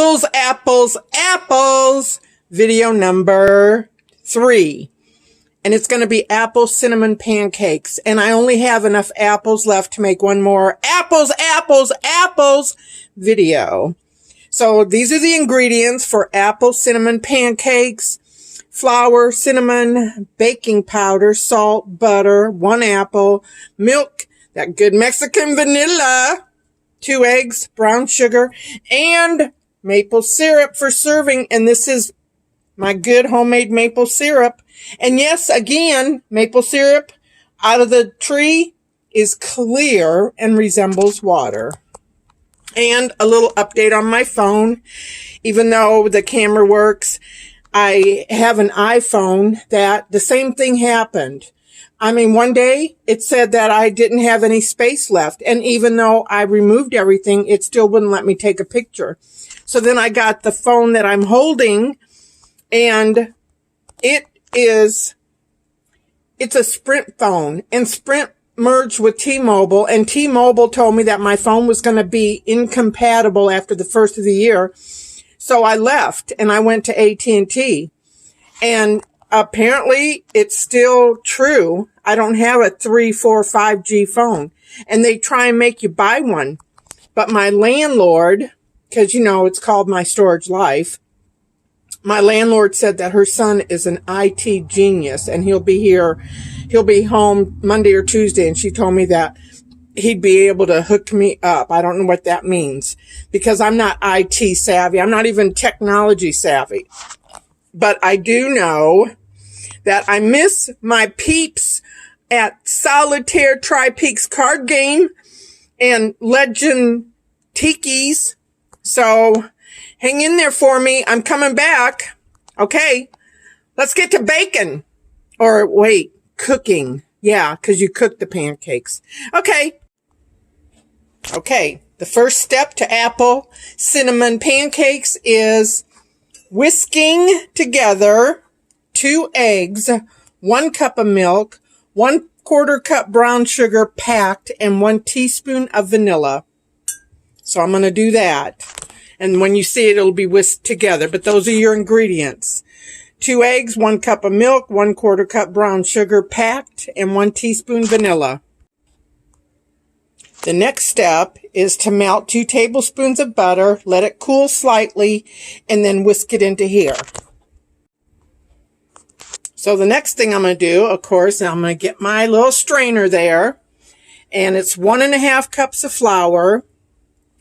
apples, apples, apples, video number 3. And it's going to be apple cinnamon pancakes. And I only have enough apples left to make one more apples, apples, apples video. So these are the ingredients for apple cinnamon pancakes: flour, cinnamon, baking powder, salt, butter, 1 apple, milk, that good Mexican vanilla, 2 eggs, brown sugar, and maple syrup for serving. And this is my good homemade maple syrup. And yes, again, maple syrup out of the tree is clear and resembles water. And a little update on my phone. Even though the camera works, I have an iPhone that the same thing happened. I mean, one day it said that I didn't have any space left. And even though I removed everything, it still wouldn't let me take a picture. So then I got the phone that I'm holding, and it's a Sprint phone, and Sprint merged with T-Mobile, and T-Mobile told me that my phone was going to be incompatible after the first of the year. So I left and I went to AT&T, and apparently it's still true. I don't have a 3, 4, 5G phone, and they try and make you buy one. But my landlord, because you know, it's called My Storage Life, my landlord said that her son is an IT genius and he'll be home Monday or Tuesday. And she told me that he'd be able to hook me up. I don't know what that means because I'm not IT savvy. I'm not even technology savvy. But I do know that I miss my peeps at Solitaire Tri-Peaks card game and Legend Tikis. So hang in there for me. I'm coming back. Okay. Let's get to baking. Or wait, cooking. Yeah, because you cook the pancakes. Okay. Okay. The first step to apple cinnamon pancakes is whisking together 2 eggs, 1 cup of milk, 1/4 cup brown sugar packed, and 1 teaspoon of vanilla. So I'm going to do that. And when you see it, it'll be whisked together. But those are your ingredients. 2 eggs, 1 cup of milk, 1/4 cup brown sugar packed, and 1 teaspoon vanilla. The next step is to melt 2 tablespoons of butter, let it cool slightly, and then whisk it into here. So the next thing I'm going to do, of course, I'm going to get my little strainer there. And it's 1½ cups of flour,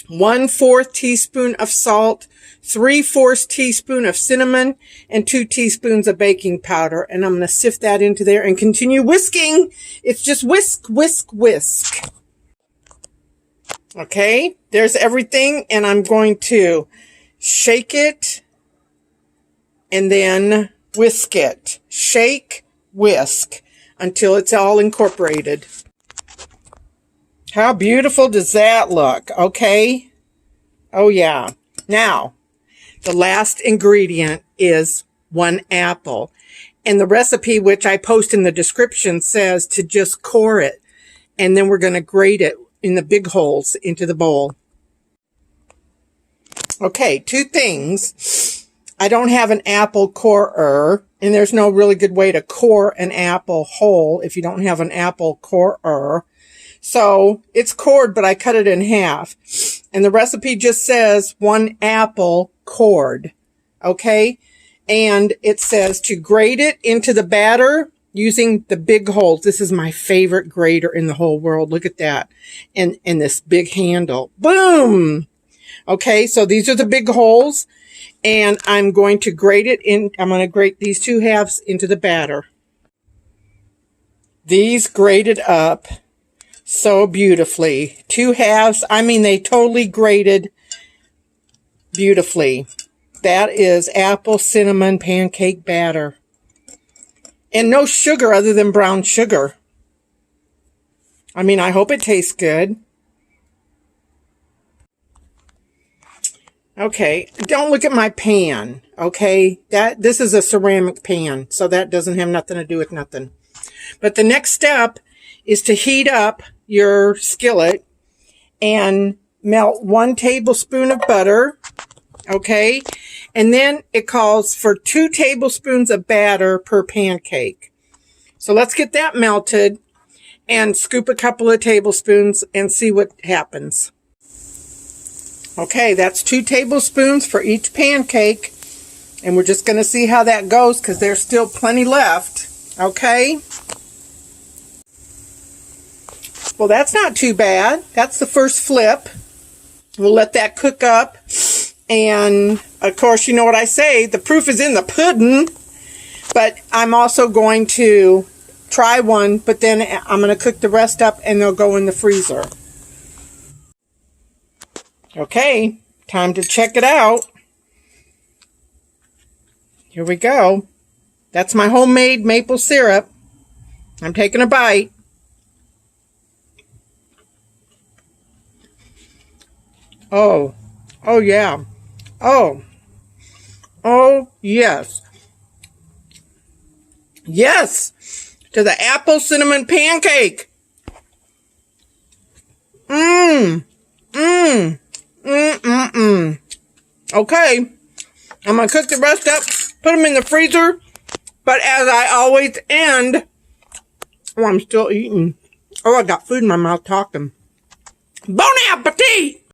1/4 teaspoon of salt, 3/4 teaspoon of cinnamon, and 2 teaspoons of baking powder. And I'm going to sift that into there and continue whisking. It's just whisk, whisk, whisk. Okay, there's everything. And I'm going to shake it and then whisk it. Shake, whisk until it's all incorporated. How beautiful does that look? Okay. Oh, yeah. Now, the last ingredient is 1 apple. And the recipe, which I post in the description, says to just core it. And then we're going to grate it in the big holes into the bowl. Okay, 2 things. I don't have an apple corer, and there's no really good way to core an apple whole if you don't have an apple corer. So it's cored, but I cut it in half. And the recipe just says 1 apple cored. Okay. And it says to grate it into the batter using the big holes. This is my favorite grater in the whole world. Look at that. And this big handle. Boom. Okay. So these are the big holes, and I'm going to grate it in. I'm going to grate these 2 halves into the batter. These grated up so beautifully. 2 halves. I mean, they totally grated beautifully. That is apple cinnamon pancake batter. And no sugar other than brown sugar. I mean, I hope it tastes good. Okay, don't look at my pan, okay? This is a ceramic pan, so that doesn't have nothing to do with nothing. But the next step is to heat up your skillet and melt 1 tablespoon of butter. Okay. And then it calls for 2 tablespoons of batter per pancake. So let's get that melted and scoop a couple of tablespoons and see what happens. Okay, that's 2 tablespoons for each pancake. And we're just going to see how that goes because there's still plenty left. Okay. Well, that's not too bad. That's the first flip. We'll let that cook up. And, of course, you know what I say. The proof is in the pudding. But I'm also going to try one. But then I'm going to cook the rest up and they'll go in the freezer. Okay. Time to check it out. Here we go. That's my homemade maple syrup. I'm taking a bite. Oh, oh yeah. Oh, oh yes. Yes, to the apple cinnamon pancake. Okay, I'm going to cook the rest up, put them in the freezer. But as I always end, oh, I'm still eating. Oh, I got food in my mouth talking. Bon appetit!